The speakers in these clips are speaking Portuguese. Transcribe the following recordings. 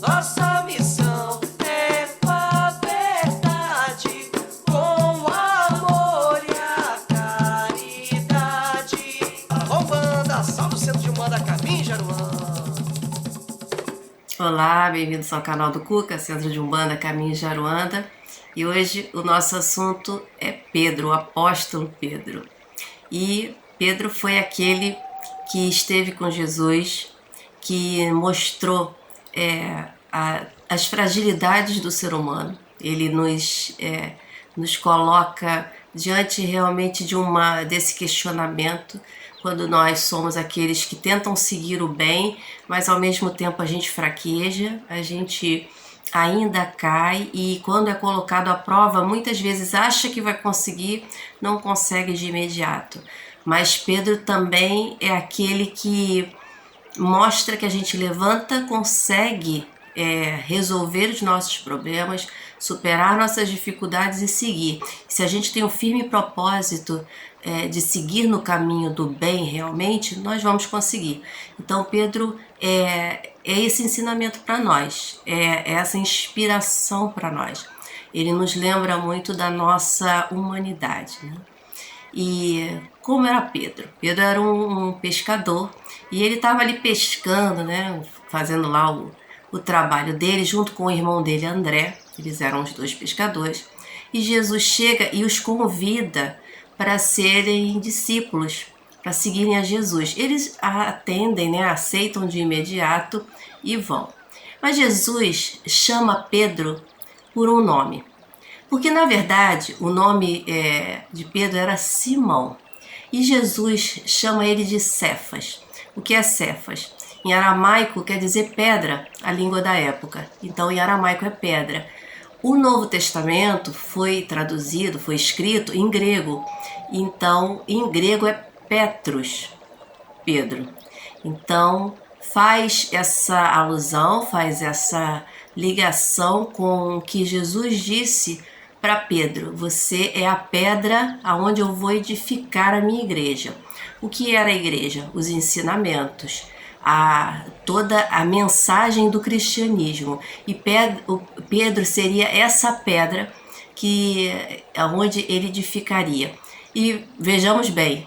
Nossa missão é com a verdade, com o amor e a caridade. Arrombanda, salve o centro de Umbanda, caminho Jaruã. Olá, bem-vindos ao canal do Cuca, Centro de Umbanda, Caminho de Aruanda. E hoje o nosso assunto é Pedro, o apóstolo Pedro. E Pedro foi aquele que esteve com Jesus, que mostrou as fragilidades do ser humano. Ele nos coloca diante realmente desse questionamento, quando nós somos aqueles que tentam seguir o bem, mas ao mesmo tempo a gente fraqueja, a gente ainda cai e quando é colocado à prova, muitas vezes acha que vai conseguir, não consegue de imediato. Mas Pedro também é aquele que mostra que a gente levanta, consegue resolver os nossos problemas, superar nossas dificuldades e seguir. Se a gente tem um firme propósito de seguir no caminho do bem realmente, nós vamos conseguir. Então Pedro é esse ensinamento para nós, é essa inspiração para nós. Ele nos lembra muito da nossa humanidade, né? E como era Pedro? Pedro era um pescador e ele estava ali pescando, né? Fazendo lá o trabalho dele junto com o irmão dele, André. Eles eram os dois pescadores. E Jesus chega e os convida para serem discípulos, para seguirem a Jesus. Eles atendem, né? Aceitam de imediato e vão. Mas Jesus chama Pedro por um nome. Porque, na verdade, o nome de Pedro era Simão. E Jesus chama ele de Cefas. O que é Cefas? Em aramaico quer dizer pedra, a língua da época. Então, em aramaico é pedra. O Novo Testamento foi traduzido, foi escrito em grego. Então, em grego é Petros, Pedro. Então, faz essa alusão, faz essa ligação com o que Jesus disse para Pedro: você é a pedra aonde eu vou edificar a minha igreja. O que era a igreja? Os ensinamentos, toda a mensagem do cristianismo. E Pedro seria essa pedra aonde ele edificaria. E vejamos bem,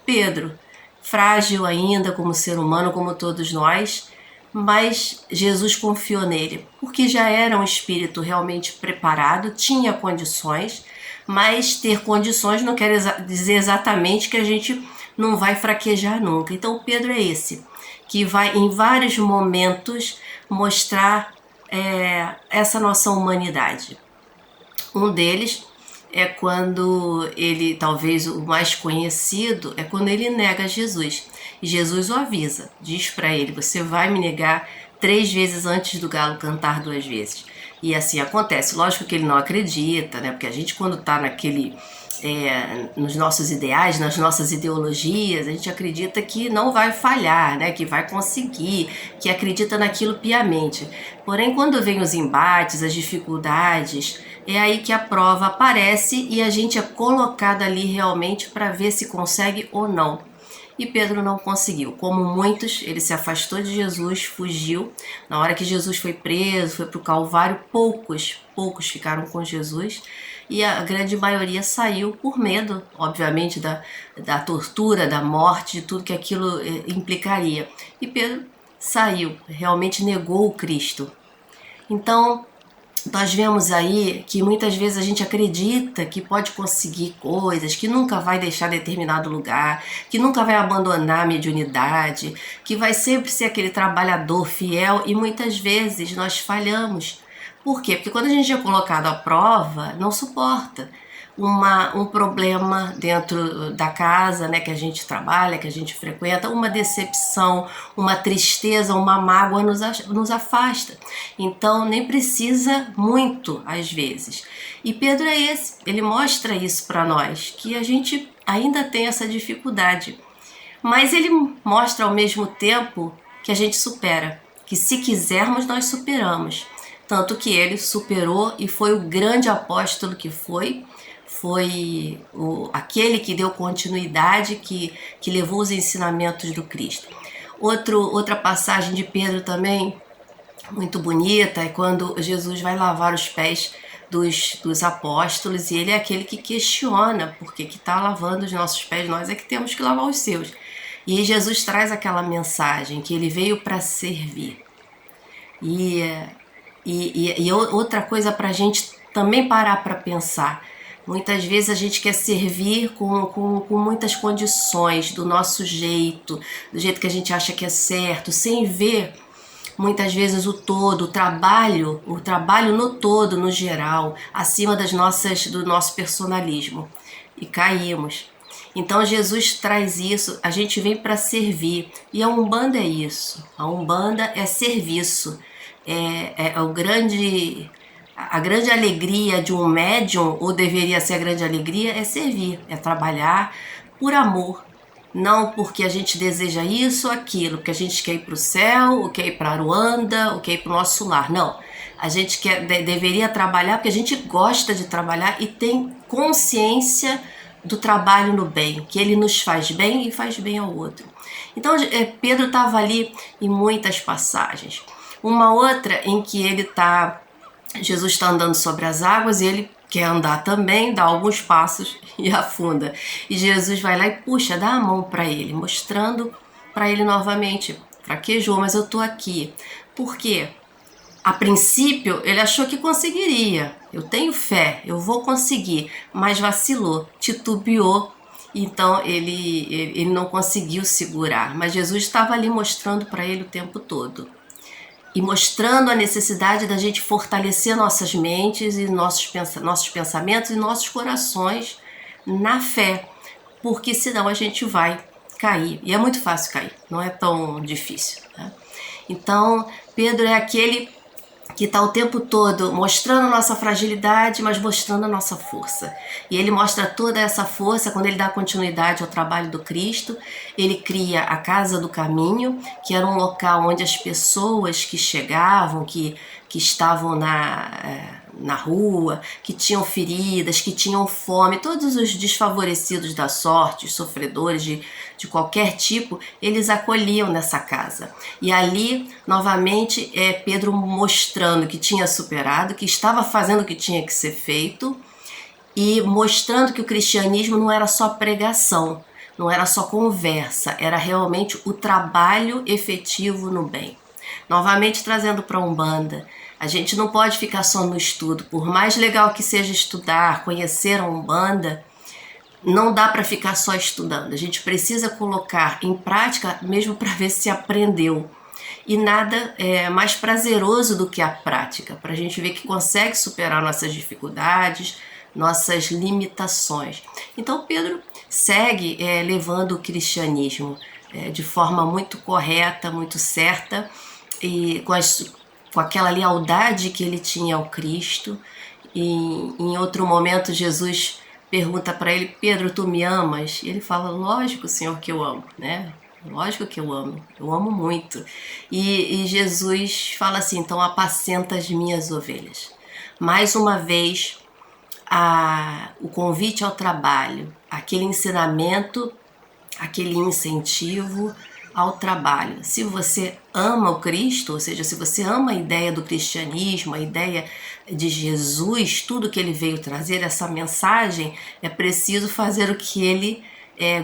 Pedro, frágil ainda como ser humano, como todos nós, mas Jesus confiou nele, porque já era um espírito realmente preparado, tinha condições, mas ter condições não quer dizer exatamente que a gente não vai fraquejar nunca. Então Pedro é esse, que vai em vários momentos mostrar essa nossa humanidade. Um deles é quando ele, talvez o mais conhecido, é quando ele nega Jesus. E Jesus o avisa, diz para ele: você vai me negar 3 vezes antes do galo cantar 2 vezes. E assim acontece. Lógico que ele não acredita, né? Porque a gente, quando está nos nossos ideais, nas nossas ideologias, a gente acredita que não vai falhar, né? Que vai conseguir, que acredita naquilo piamente. Porém, quando vem os embates, as dificuldades, é aí que a prova aparece e a gente é colocado ali realmente para ver se consegue ou não. E Pedro não conseguiu. Como muitos, ele se afastou de Jesus, fugiu. Na hora que Jesus foi preso, foi para o Calvário, poucos ficaram com Jesus. E a grande maioria saiu por medo, obviamente, da tortura, da morte, de tudo que aquilo implicaria. E Pedro saiu, realmente negou o Cristo. Então, nós vemos aí que muitas vezes a gente acredita que pode conseguir coisas, que nunca vai deixar determinado lugar, que nunca vai abandonar a mediunidade, que vai sempre ser aquele trabalhador fiel, e muitas vezes nós falhamos. Por quê? Porque quando a gente é colocado à prova, não suporta um problema dentro da casa, né, que a gente trabalha, que a gente frequenta, uma decepção, uma tristeza, uma mágoa nos afasta. Então nem precisa muito às vezes. E Pedro é esse, ele mostra isso para nós, que a gente ainda tem essa dificuldade. Mas ele mostra ao mesmo tempo que a gente supera, que se quisermos nós superamos. Tanto que ele superou e foi o grande apóstolo que foi aquele que deu continuidade, que levou os ensinamentos do Cristo. Outra passagem de Pedro também muito bonita, é quando Jesus vai lavar os pés dos apóstolos, e ele é aquele que questiona por que está lavando os nossos pés, nós é que temos que lavar os seus. E aí Jesus traz aquela mensagem que ele veio para servir. E outra coisa para a gente também parar para pensar. Muitas vezes a gente quer servir com muitas condições, do nosso jeito, do jeito que a gente acha que é certo, sem ver muitas vezes o todo, o trabalho no todo, no geral, acima do nosso personalismo. E caímos. Então Jesus traz isso, a gente vem para servir. E a Umbanda é isso. A Umbanda é serviço. A grande alegria de um médium, ou deveria ser a grande alegria, é servir, é trabalhar por amor. Não porque a gente deseja isso ou aquilo, porque a gente quer ir para o céu, ou quer ir para Aruanda, ou quer ir para o nosso lar. Não, a gente deveria trabalhar porque a gente gosta de trabalhar e tem consciência do trabalho no bem, que ele nos faz bem e faz bem ao outro. Então Pedro estava ali em muitas passagens. Uma outra em que Jesus está andando sobre as águas e ele quer andar também, dá alguns passos e afunda. E Jesus vai lá e puxa, dá a mão para ele, mostrando para ele novamente: fraquejou, mas eu estou aqui. Por quê? A princípio, ele achou que conseguiria. Eu tenho fé, eu vou conseguir. Mas vacilou, titubeou. Então, ele não conseguiu segurar. Mas Jesus estava ali mostrando para ele o tempo todo. E mostrando a necessidade da gente fortalecer nossas mentes e nossos pensamentos e nossos corações na fé. Porque senão a gente vai cair. E é muito fácil cair, não é tão difícil, né? Então, Pedro é aquele que está o tempo todo mostrando a nossa fragilidade, mas mostrando a nossa força. E ele mostra toda essa força quando ele dá continuidade ao trabalho do Cristo. Ele cria a Casa do Caminho, que era um local onde as pessoas que chegavam, que estavam na rua, que tinham feridas, que tinham fome, todos os desfavorecidos da sorte, os sofredores de qualquer tipo, eles acolhiam nessa casa. E ali, novamente, Pedro mostrando que tinha superado, que estava fazendo o que tinha que ser feito, e mostrando que o cristianismo não era só pregação, não era só conversa, era realmente o trabalho efetivo no bem. Novamente trazendo para a Umbanda, a gente não pode ficar só no estudo. Por mais legal que seja estudar, conhecer a Umbanda, não dá para ficar só estudando. A gente precisa colocar em prática mesmo para ver se aprendeu. E nada é mais prazeroso do que a prática, para a gente ver que consegue superar nossas dificuldades, nossas limitações. Então Pedro segue levando o cristianismo de forma muito correta, muito certa, e com aquela lealdade que ele tinha ao Cristo. E em outro momento Jesus pergunta para ele: Pedro, tu me amas? E ele fala: lógico, Senhor, que eu amo, né? Lógico que eu amo muito. E Jesus fala assim: então apacenta as minhas ovelhas. Mais uma vez, o convite ao trabalho, aquele ensinamento, aquele incentivo ao trabalho. Se você ama o Cristo, ou seja, se você ama a ideia do cristianismo, a ideia de Jesus, tudo que ele veio trazer, essa mensagem, é preciso fazer o que ele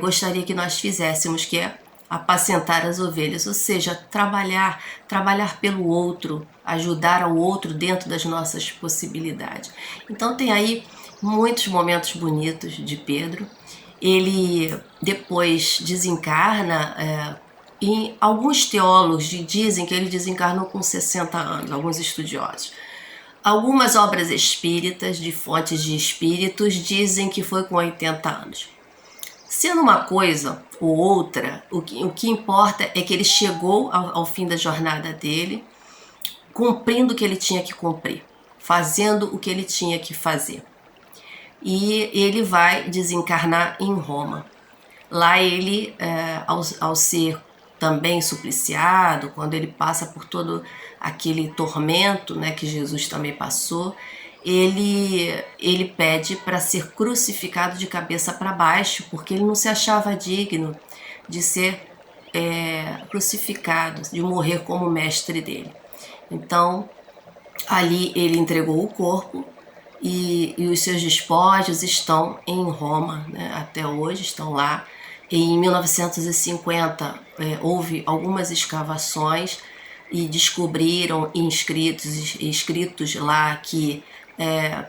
gostaria que nós fizéssemos, que é apacentar as ovelhas, ou seja, trabalhar pelo outro, ajudar ao outro dentro das nossas possibilidades. Então tem aí muitos momentos bonitos de Pedro. Ele depois desencarna, e alguns teólogos dizem que ele desencarnou com 60 anos, alguns estudiosos. Algumas obras espíritas, de fontes de espíritos, dizem que foi com 80 anos. Sendo uma coisa ou outra, o que importa é que ele chegou ao fim da jornada dele, cumprindo o que ele tinha que cumprir, fazendo o que ele tinha que fazer. E ele vai desencarnar em Roma. Lá ele, ao ser também supliciado, quando ele passa por todo aquele tormento, né, que Jesus também passou, ele pede para ser crucificado de cabeça para baixo, porque ele não se achava digno de ser crucificado, de morrer como mestre dele. Então, ali ele entregou o corpo e os seus despojos estão em Roma, né? Até hoje estão lá. Em 1950 houve algumas escavações e descobriram escritos lá que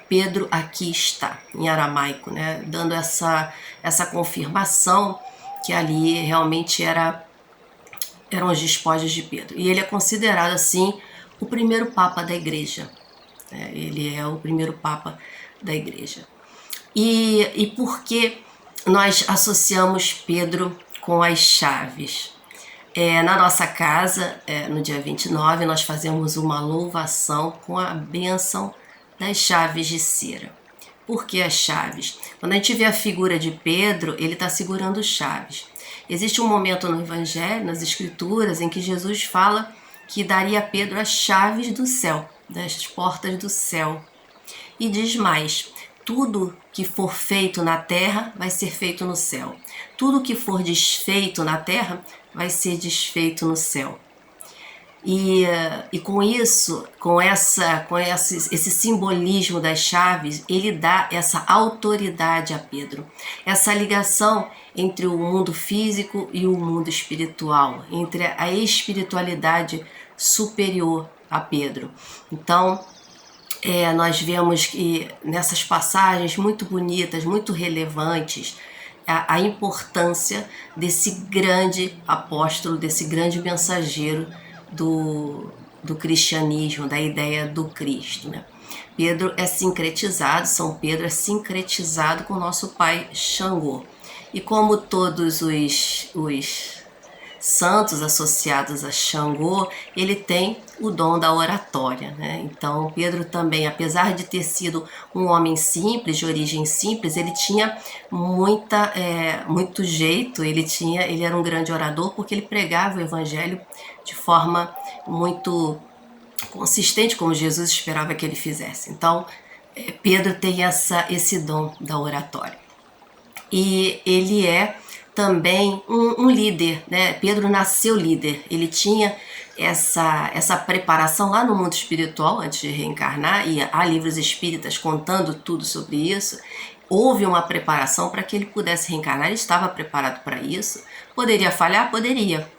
Pedro aqui está, em aramaico, né? Dando essa confirmação que ali realmente eram os despojos de Pedro. E ele é considerado assim o primeiro papa da igreja. Ele é o primeiro papa da igreja. E por que nós associamos Pedro com as chaves? Na nossa casa, no dia 29, nós fazemos uma louvação com a bênção das chaves de cera. Por que as chaves? Quando a gente vê a figura de Pedro, ele está segurando chaves. Existe um momento no Evangelho, nas Escrituras, em que Jesus fala que daria a Pedro as chaves do céu, das portas do céu. E diz mais: tudo que for feito na terra vai ser feito no céu. Tudo que for desfeito na terra vai ser desfeito no céu. E com isso, esse simbolismo das chaves, ele dá essa autoridade a Pedro. Essa ligação entre o mundo físico e o mundo espiritual, entre a espiritualidade superior a Pedro. Então, nós vemos que nessas passagens muito bonitas, muito relevantes, a importância desse grande apóstolo, desse grande mensageiro do cristianismo, da ideia do Cristo, né? Pedro é sincretizado, São Pedro é sincretizado com o nosso pai Xangô. E como todos os santos associados a Xangô, ele tem o dom da oratória, né? Então Pedro também, apesar de ter sido um homem simples, de origem simples, ele tinha muito jeito, ele era um grande orador porque ele pregava o evangelho de forma muito consistente, como Jesus esperava que ele fizesse. Então Pedro tem esse dom da oratória. E ele é também um líder, né? Pedro nasceu líder, ele tinha essa preparação lá no mundo espiritual antes de reencarnar, e há livros espíritas contando tudo sobre isso. Houve uma preparação para que ele pudesse reencarnar, ele estava preparado para isso. Poderia falhar? Poderia,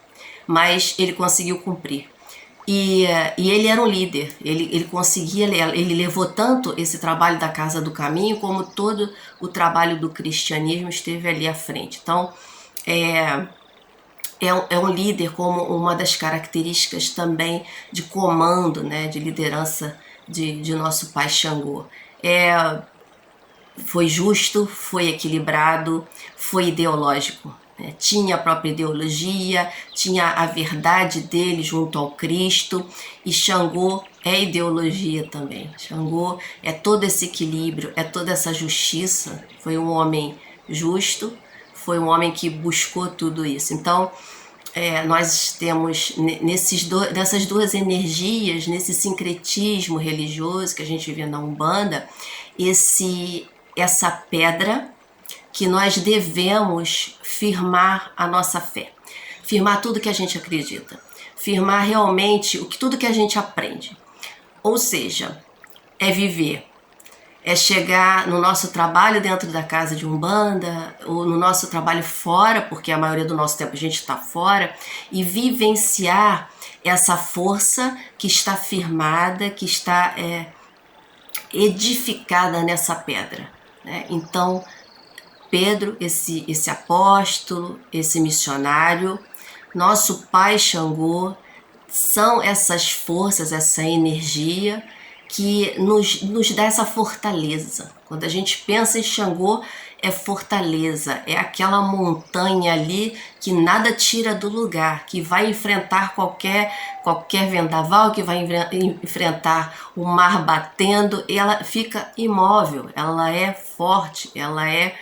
mas ele conseguiu cumprir. E ele era um líder, ele conseguia, ele levou tanto esse trabalho da Casa do Caminho, como todo o trabalho do cristianismo esteve ali à frente. Então, é um líder como uma das características também de comando, né, de liderança de nosso pai Xangô. Foi justo, foi equilibrado, foi ideológico. Tinha a própria ideologia, tinha a verdade dele junto ao Cristo, e Xangô é ideologia também. Xangô é todo esse equilíbrio, é toda essa justiça. Foi um homem justo, foi um homem que buscou tudo isso. Então, nós temos nessas duas energias, nesse sincretismo religioso que a gente vê na Umbanda, essa pedra que nós devemos firmar a nossa fé, firmar tudo que a gente acredita, firmar realmente tudo que a gente aprende. Ou seja, é viver, é chegar no nosso trabalho dentro da casa de Umbanda, ou no nosso trabalho fora, porque a maioria do nosso tempo a gente está fora, e vivenciar essa força que está firmada, que está edificada nessa pedra, né? Então, Pedro, esse apóstolo, esse missionário, nosso pai Xangô, são essas forças, essa energia que nos dá essa fortaleza. Quando a gente pensa em Xangô, é fortaleza, é aquela montanha ali que nada tira do lugar, que vai enfrentar qualquer vendaval, que vai enfrentar o mar batendo, e ela fica imóvel, ela é forte, ela é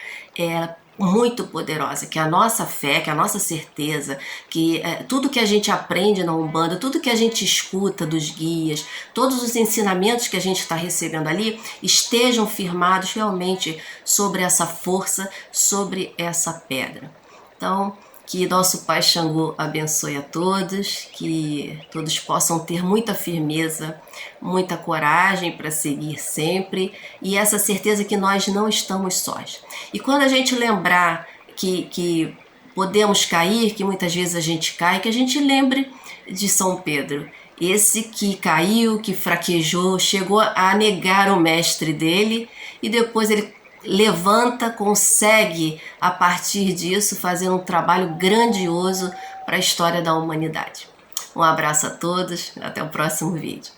muito poderosa, que a nossa fé, que a nossa certeza, que tudo que a gente aprende na Umbanda, tudo que a gente escuta dos guias, todos os ensinamentos que a gente está recebendo ali, estejam firmados realmente sobre essa força, sobre essa pedra. Então, Que nosso Pai Xangô abençoe a todos, que todos possam ter muita firmeza, muita coragem para seguir sempre e essa certeza que nós não estamos sós. E quando a gente lembrar que podemos cair, que muitas vezes a gente cai, que a gente lembre de São Pedro. Esse que caiu, que fraquejou, chegou a negar o mestre dele e depois ele levanta, consegue a partir disso fazer um trabalho grandioso para a história da humanidade. Um abraço a todos, até o próximo vídeo.